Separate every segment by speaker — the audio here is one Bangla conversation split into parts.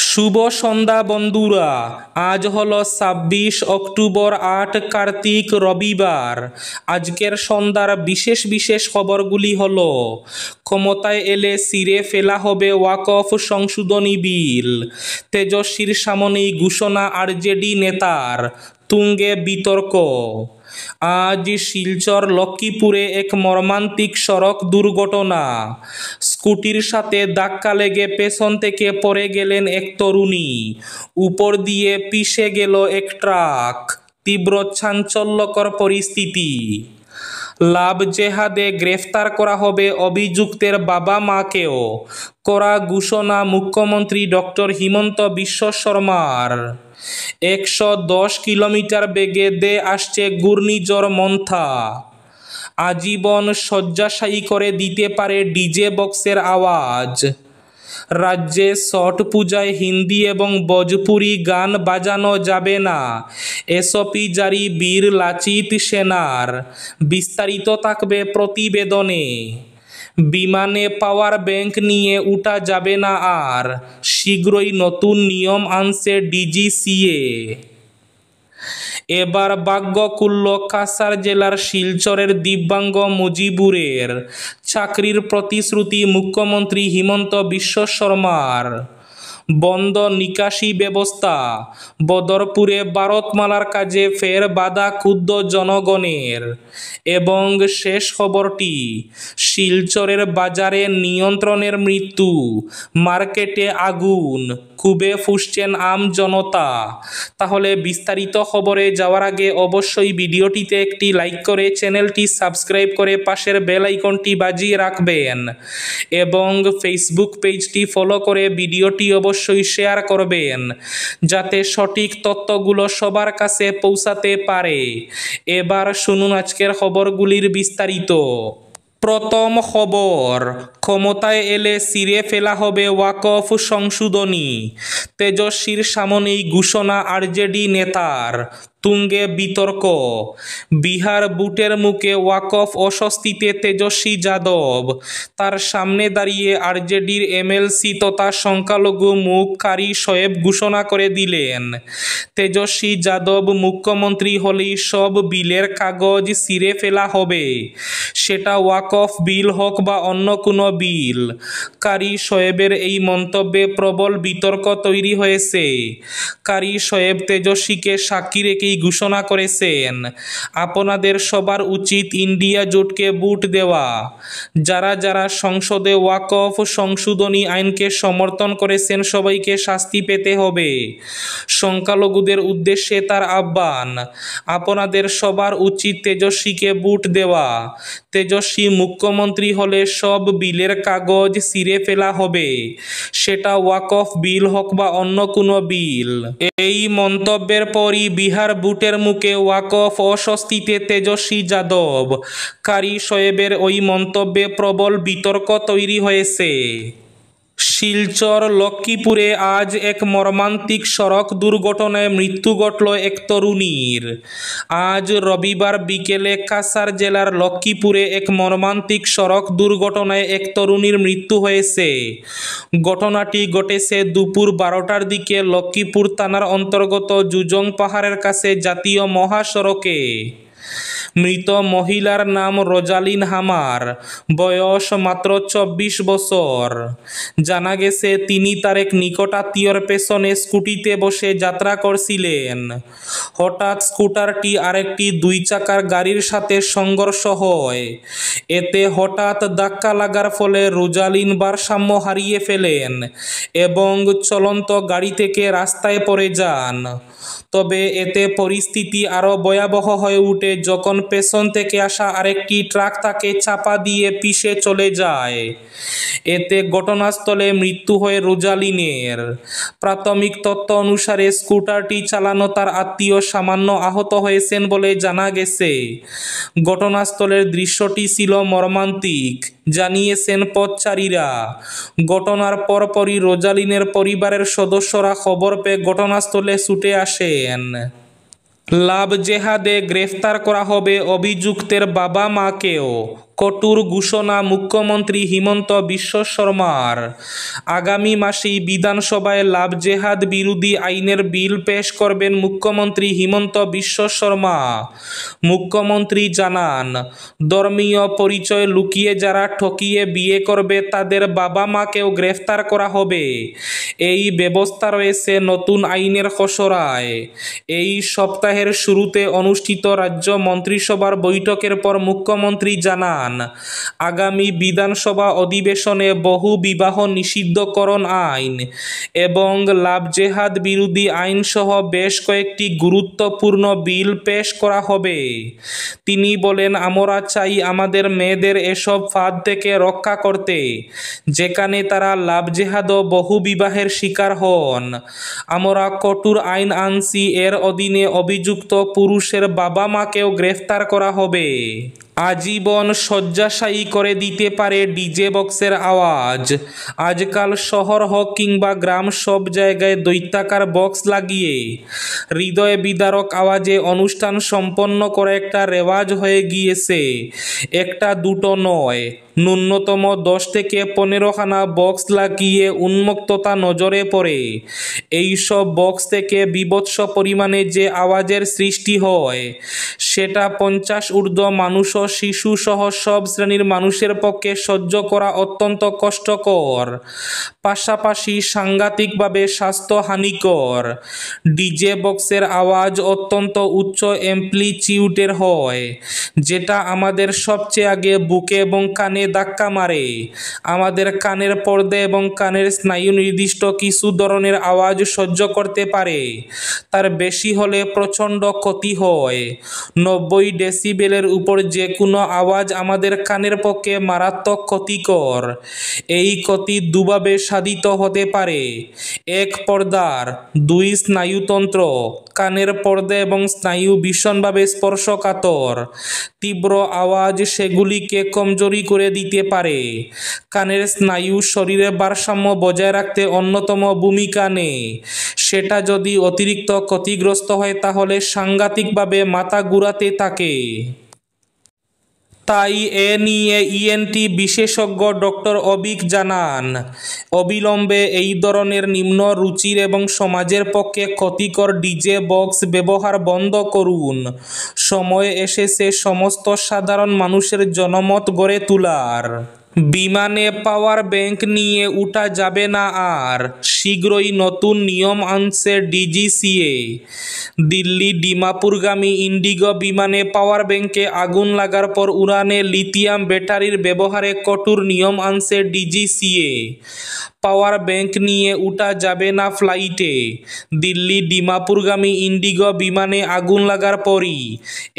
Speaker 1: শুভ সন্ধ্যা বন্ধুরা, আজ হলো ২৬ অক্টোবর, ৮ কার্তিক, রবিবার। আজকের সন্ধ্যার বিশেষ বিশেষ খবরগুলি হলো: ক্ষমতায় এলে ছিঁড়ে ফেলা হবে ওয়াকফ সংশোধনী বিল, তেজস্বীর সামনেই ঘোষণা আরজেডি নেতার, তুঙ্গে বিতর্ক। আজ শিলচর লক্ষ্মীপুরে এক মর্মান্তিক সড়ক দুর্ঘটনা, স্কুটির সাথে ধাক্কা লেগে পেছন থেকে পড়ে গেলেন এক তরুণী, উপর দিয়ে পিষে গেল এক ট্রাক, তীব্র চাঞ্চল্যকর পরিস্থিতি। লাভ জেহাদে গ্রেফতার করা হবে অভিযুক্তের বাবা মাকেও, করা ঘোষণা মুখ্যমন্ত্রী ডক্টর হিমন্ত বিশ্ব শর্মার। ১১০ কিলোমিটার বেগে ধেয়ে আসছে ঘূর্ণিঝড় মন্থা, আজীবন শয্যাশায়ী করে দিতে পারে ডিজে বক্সের আওয়াজ। রাজ্যে ছট পূজায় হিন্দি এবং ভোজপুরি গান বাজানো যাবে না, এসওপি জারি বীর লাচিত সেনার। বিস্তারিত থাকবে প্রতিবেদনে। বিমানে পাওয়ার ব্যাংক নিয়ে উঠা যাবে না আর, শীঘ্রই নতুন নিয়ম আনছে ডিজিসিএ। এবার ভাগ্য খুলল কাছাড় জেলার শিলচরের দিব্যাঙ্গ মুজিবুরের। চাকরির প্রতিশ্রুতি মুখ্যমন্ত্রী হিমন্ত বিশ্ব শর্মার। বন্ধ নিকাশি ব্যবস্থা, বদরপুরে ভারতমালার কাজে ফের বাধা ক্ষুব্ধ জনগণের। এবং শেষ খবরটি, শিলচরের বাজারে নিয়ন্ত্রণের মৃত্যু, মার্কেটে আগুন, ক্ষোভে ফুঁসছেন আম জনতা। তাহলে বিস্তারিত খবরে যাওয়ার আগে অবশ্যই ভিডিওটিতে একটি লাইক করে চ্যানেলটি সাবস্ক্রাইব করে পাশের বেল আইকনটি বাজিয়ে রাখবেন এবং ফেসবুক পেজটি ফলো করে ভিডিওটি অবশ্যই শেয়ার করবেন, যাতে সঠিক তথ্যগুলো সবার কাছে পৌঁছাতে পারে। এবার শুনুন আজকের খবরগুলির বিস্তারিত। প্রথম খবর, ক্ষমতায় এলে ছিঁড়ে ফেলা হবে ওয়াকফ সংশোধনী, তেজস্বীর সামনেই ঘোষণা আরজেডি নেতার, তুঙ্গে বিতর্ক। বিহার বুটের মুখে ওয়াকফ অস্বস্তিতে তেজস্বী যাদব, তার সামনে দাঁড়িয়ে আরজেডির এমএলসি তথা সংখ্যালঘু মুখ কারি শোয়েব ঘোষণা করে দিলেন, তেজস্বী যাদব মুখ্যমন্ত্রী হলেই সব বিলের কাগজ ছিঁড়ে ফেলা হবে, সেটা ওয়াকফ বিল হোক বা অন্য কোনো বিল। কারি শোয়েবের এই মন্তব্যে প্রবল বিতর্ক তৈরি হয়েছে। কারি শোয়েব তেজস্বীকে সাক্ষী রেখেই ঘোষণা করেছেন, আপনাদের সবার উচিত ইন্ডিয়া জোটকে ভোট দেওয়া। যারা যারা সংসদে ওয়াকফ সংশোধনী আইনকে সমর্থন করেছেন সবাইকে শাস্তি পেতে হবে। সংখ্যালঘুদের উদ্দেশ্যে তার আহ্বান, আপনাদের সবার উচিত তেজস্বীকে ভোট দেওয়া। তেজস্বী মুখ্যমন্ত্রী হলে সব বিলের কাগজ ছিঁড়ে ফেলা হবে, সেটা ওয়াকফ বিল হোক বা অন্য কোনো বিল। এই মন্তব্যের পরই বিহার বুটের মুখে ওয়াকফ অস্বস্তিতে তেজস্বী যাদব। কারি শোয়েবের ওই মন্তব্যে প্রবল বিতর্ক তৈরি হয়েছে। শিলচর লক্ষ্মীপুরে আজ এক মর্মান্তিক সড়ক দুর্ঘটনায় মৃত্যু ঘটল এক তরুণীর। আজ রবিবার বিকেলে কাছাড় জেলার লক্ষ্মীপুরে এক মর্মান্তিক সড়ক দুর্ঘটনায় এক তরুণীর মৃত্যু হয়েছে। ঘটনাটি ঘটেছে দুপুর ১২টার দিকে লক্ষ্মীপুর থানার অন্তর্গত জুজং পাহাড়ের কাছে জাতীয় মহাসড়কে। মৃত মহিলার নাম রোজালিন হামার, বয়স মাত্র ২৪ বছর। জানা গেছে তিনি তার এক নিকটাত্মীয়র পেছনে স্কুটিতে বসে যাত্রা করছিলেন। হঠাৎ স্কুটারটি আরেকটি ২ চাকার গাড়ির সাথে সংঘর্ষ হয়। এতে হঠাৎ ধাক্কা লাগার ফলে রোজালিন ভারসাম্য হারিয়ে ফেলেন এবং চলন্ত গাড়ি থেকে রাস্তায় পড়ে যান। তবে এতে পরিস্থিতি আরও ভয়াবহ হয়ে ওঠে যখন পেছন থেকে আসা আরেকটি ট্রাক তাকে চাপা দিয়ে পিষে চলে যায়। এতে ঘটনাস্থলে মৃত্যু হয় রোজালিনের। প্রাথমিক তথ্য অনুসারে স্কুটারটি চালানো তার আত্মীয় সামান্য আহত হয়েছেন বলে জানা গেছে। ঘটনাস্থলের দৃশ্যটি ছিল মর্মান্তিক, জানিয়েছেন পথচারীরা। ঘটনার পরপরই রোজালিনের পরিবারের সদস্যরা খবর পেয়ে ঘটনাস্থলে ছুটে আসেন। লাভ জেহাদে গ্রেফতার করা হবে অভিযুক্তের বাবা মাকেও, কঠোর ঘোষণা মুখ্যমন্ত্রী হিমন্ত বিশ্ব শর্মার। আগামী মাসেই বিধানসভায় লাভ জেহাদ বিরোধী আইনের বিল পেশ করবেন মুখ্যমন্ত্রী হিমন্ত বিশ্ব শর্মা। মুখ্যমন্ত্রী জানান, ধর্মীয় পরিচয় লুকিয়ে যারা ঠকিয়ে বিয়ে করবে তাদের বাবা মাকেও গ্রেফতার করা হবে। এই ব্যবস্থা রয়েছে নতুন আইনের খসড়ায়। এই সপ্তাহের শুরুতে অনুষ্ঠিত রাজ্য মন্ত্রিসভার বৈঠকের পর মুখ্যমন্ত্রী জানান, আগামী বিধানসভা অধিবেশনে বহু বিবাহ নিষিদ্ধকরণ আইন এবং লাভ জেহাদ বিরোধী আইন সহ বেশ কয়েকটি গুরুত্বপূর্ণ বিল পেশ করা হবে। তিনি বলেন, আমরা চাই আমাদের মেয়েদের এসব ফাঁদ থেকে রক্ষা করতে, যেখানে তারা লাভ জেহাদ ও বহু বিবাহের শিকার হন। আমরা কঠোর আইন আনছি, এর অধীনে অভিযুক্ত পুরুষের বাবা মাকেও গ্রেফতার করা হবে। আজীবন শয্যাশায়ী করে দিতে পারে ডিজে বক্সের আওয়াজ। আজকাল শহর হোক কিংবা গ্রাম, সব জায়গায় দৈত্যাকার বক্স লাগিয়ে হৃদয় বিদারক আওয়াজে অনুষ্ঠান সম্পন্ন করে একটা রেওয়াজ হয়ে গিয়েছে। একটা দুটো নয়, ন্যূনতম 10 থেকে 15খানা বক্স লাগিয়ে উন্মুক্ততা নজরে পড়ে। এইসব বক্স থেকে বীভৎস পরিমাণে যে আওয়াজের সৃষ্টি হয়, সেটা 50 ঊর্ধ্ব মানুষ ও শিশু সহ সব শ্রেণীর মানুষের পক্ষে সহ্য করা অত্যন্ত কষ্টকর, পাশাপাশি সাংঘাতিকভাবে স্বাস্থ্যহানিকর। ডিজে বক্সের আওয়াজ অত্যন্ত উচ্চ অ্যামপ্লিচিউডের হয়, যেটা আমাদের সবচেয়ে আগে বুকে এবং কানে ধাক্কা মারে। আমাদের কানের পর্দা এবং কানের স্নায়ু নির্দিষ্ট কিছু ধরনের আওয়াজ সহ্য করতে পারে, তার বেশি হলে প্রচণ্ড ক্ষতি হয়। 90 ডেসিবেলের উপর যে কোনো আওয়াজ আমাদের কানের পক্ষে মারাত্মক ক্ষতিকর। এই ক্ষতি দুভাবে সাধিত হতে পারে। এক, পর্দার 2 স্নায়ুতন্ত্র, কানের পর্দা এবং স্নায়ু ভীষণভাবে স্পর্শকাতর। তীব্র আওয়াজ সেগুলিকে কমজোরি করে দিতে পারে। কানের স্নায়ু শরীরের ভারসাম্য বজায় রাখতে অন্যতম ভূমিকা নেয়। সেটা যদি অতিরিক্ত ক্ষতিগ্রস্ত হয় তাহলে সাংঘাতিকভাবে মাথা ঘুরাতে থাকে। তাই এ নিয়ে ইএনটি বিশেষজ্ঞ ডক্টর অবিক জানান, অবিলম্বে এই ধরনের নিম্ন রুচির এবং সমাজের পক্ষে ক্ষতিকর ডিজে বক্স ব্যবহার বন্ধ করুন। সময় এসেছে সমস্ত সাধারণ মানুষের জনমত গড়ে তোলার। বিমানে পাওয়ার ব্যাংক নিয়ে উঠা যাবে না আর, শীঘ্রই নতুন নিয়ম আনছে ডিজিসিএ। দিল্লি ডিমাপুরগামী ইন্ডিগো বিমানে পাওয়ার ব্যাংকে আগুন লাগার পর উড়ানে লিথিয়াম ব্যাটারির ব্যবহারে কঠোর নিয়ম আনছে ডিজিসিএ। পাওয়ার ব্যাংক নিয়ে উঠা যাবে না ফ্লাইটে। দিল্লি ডিমাপুরগামী ইন্ডিগো বিমানে আগুন লাগার পরই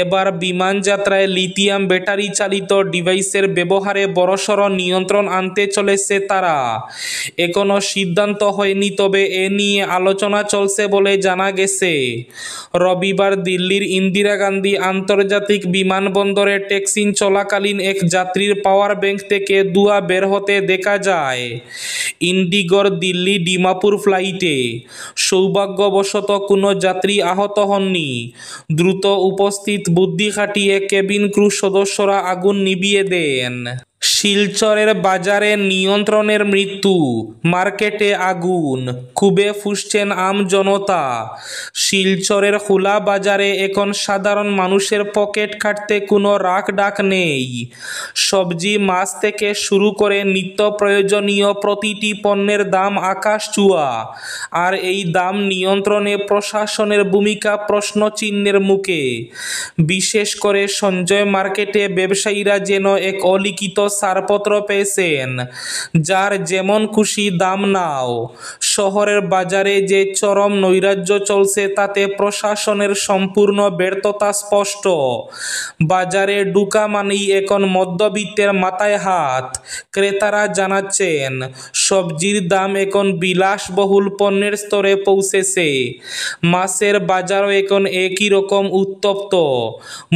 Speaker 1: এবার বিমান যাত্রায় লিথিয়াম ব্যাটারি চালিত ডিভাইসের ব্যবহারে বড়সড় নিয়ন্ত্রণ আনতে চলেছে তারা। এখনো সিদ্ধান্ত হয়নি, তবে এ নিয়ে আলোচনা চলছে বলে জানা গেছে। রবিবার দিল্লির ইন্দিরা গান্ধী আন্তর্জাতিক বিমানবন্দরে ট্যাক্সিং চলাকালীন এক যাত্রীর পাওয়ার ব্যাংক থেকে ধোঁয়া বের হতে দেখা যায় ইন্ডিগোর দিল্লি ডিমাপুর ফ্লাইটে। সৌভাগ্যবশত কোনো যাত্রী আহত হননি। দ্রুত উপস্থিত বুদ্ধি খাটিয়ে কেবিন ক্রু সদস্যরা আগুন নিভিয়ে দেন। শিলচরের বাজারে নিয়ন্ত্রণের মৃত্যু, মার্কেটে আগুন, ক্ষোভে ফুঁসছেন আম জনতা। শিলচরের খোলা বাজারে এখন সাধারণ মানুষের পকেট কাটতে কোনো রাখ ডাক নেই। সবজি, মাছ থেকে শুরু করে নিত্য প্রয়োজনীয় প্রতিটি পণ্যের দাম আকাশ ছোঁয়া। আর এই দাম নিয়ন্ত্রণে প্রশাসনের ভূমিকা প্রশ্নচিহ্নের মুখে। বিশেষ করে সঞ্জয় মার্কেটে ব্যবসায়ীরা যেন এক অলিখিত ছাড়পত্র পেয়েছেন, যার যেমন খুশি দাম নাও। শহরের বাজারে যে চরম নৈরাজ্য চলছে তাতে প্রশাসনের সম্পূর্ণ ব্যর্থতা স্পষ্ট। বাজারে ঢুকা মানেই এখন মধ্যবিত্তের মাথায় হাত। ক্রেতারা জানাচ্ছেন, সবজির দাম এখন বিলাসবহুল পণ্যের স্তরে পৌঁছেছে। মাছের বাজারও এখন একই রকম উত্তপ্ত।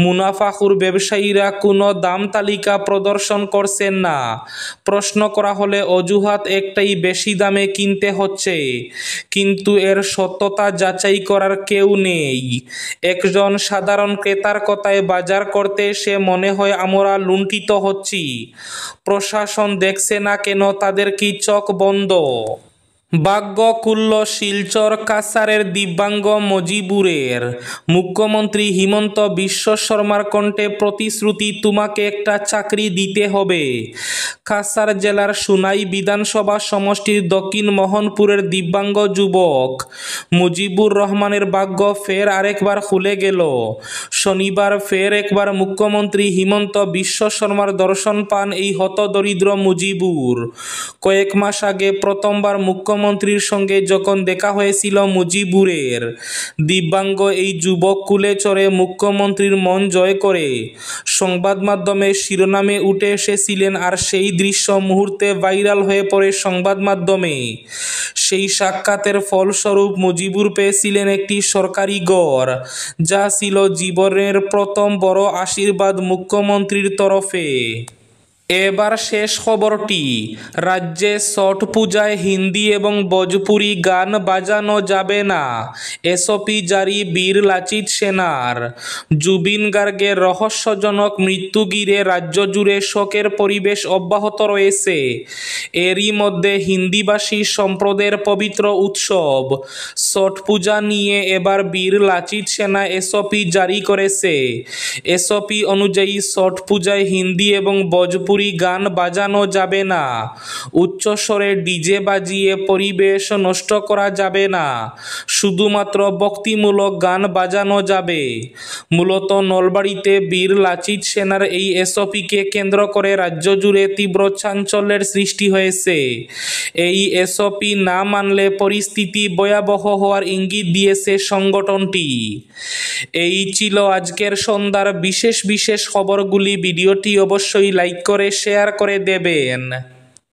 Speaker 1: মুনাফাখোর ব্যবসায়ীরা কোনো দাম তালিকা প্রদর্শন করছে বসেন না। প্রশ্ন করা হলে অজুহাত একটাই, বেশি দামে কিনতে হচ্ছে, কিন্তু এর সত্যতা যাচাই করার কেউ নেই। একজন সাধারণ ক্রেতার কথায় বাজার করতে এসে মনে হয় আমরা লুণ্ঠিত হচ্ছি। প্রশাসন দেখছে না কেন? তাদের কি চোখ বন্ধ? ভাগ্য খুলল শিলচর কাছাড়ের দিব্যাঙ্গ মজিবুরের। মুখ্যমন্ত্রী হিমন্ত বিশ্ব শর্মার কণ্ঠে প্রতিশ্রুতি, তোমাকে একটা চাকরি দিতে হবে। কাছাড় জেলার সুনাই বিধানসভা সমষ্টির দক্ষিণ মোহনপুরের দিব্যাঙ্গ যুবক মুজিবুর রহমানের ভাগ্য ফের আরেকবার খুলে গেল। শনিবার ফের একবার মুখ্যমন্ত্রী হিমন্ত বিশ্ব শর্মার দর্শন পান এই হতদরিদ্র মুজিবুর। কয়েক মাস আগে প্রথমবার মুখ্যমন্ত্রীর সঙ্গে যখন দেখা হয়েছিল মুজিবুরের, দিব্যাঙ্গ এই যুবক কুলে চড়ে মুখ্যমন্ত্রীর মন জয় করে সংবাদ মাধ্যমে শিরোনামে উঠে এসেছিলেন, আর সেই দৃশ্য মুহূর্তে ভাইরাল হয়ে পড়ে সংবাদ মাধ্যমে। সেই সাক্ষাতের ফলস্বরূপ মুজিবুর পেয়েছিলেন একটি সরকারি ঘর, যা ছিল জীবনের প্রথম বড় আশীর্বাদ মুখ্যমন্ত্রীর তরফে। এবার শেষ খবরটি। রাজ্যে ছট পূজায় হিন্দি এবং ভোজপুরি গান বাজানো যাবে না, এসওপি জারি বীর লাচিত সেনার। জুবিন গার্গের রহস্যজনক মৃত্যু ঘিরে রাজ্য জুড়ে শোকের পরিবেশ অব্যাহত রয়েছে। এরই মধ্যে হিন্দিভাষী সম্প্রদায়ের পবিত্র উৎসব ছট পূজা নিয়ে এবার বীর লাচিত সেনা এসওপি জারি করেছে। এসওপি অনুযায়ী ছট পূজায় হিন্দি এবং ভোজপুরি গান বাজানো যাবে না। উচ্চস্বরে ডিজে বাজিয়ে পরিবেশ নষ্ট করা যাবে না। শুধুমাত্র ভক্তিমূলক গান বাজানো যাবে। মূলত নলবাড়িতে বীর লাচিত সেনার এই এসওপিকে কেন্দ্র করে রাজ্য জুড়ে তীব্র চাঞ্চল্যের সৃষ্টি হয়েছে। এই এসওপি না মানলে পরিস্থিতি ভয়াবহ হওয়ার ইঙ্গিত দিয়েছে সংগঠনটি। এই ছিল আজকের সন্ধ্যার বিশেষ খবরগুলি। ভিডিওটি অবশ্যই লাইক করে শেয়ার করে দেবেন।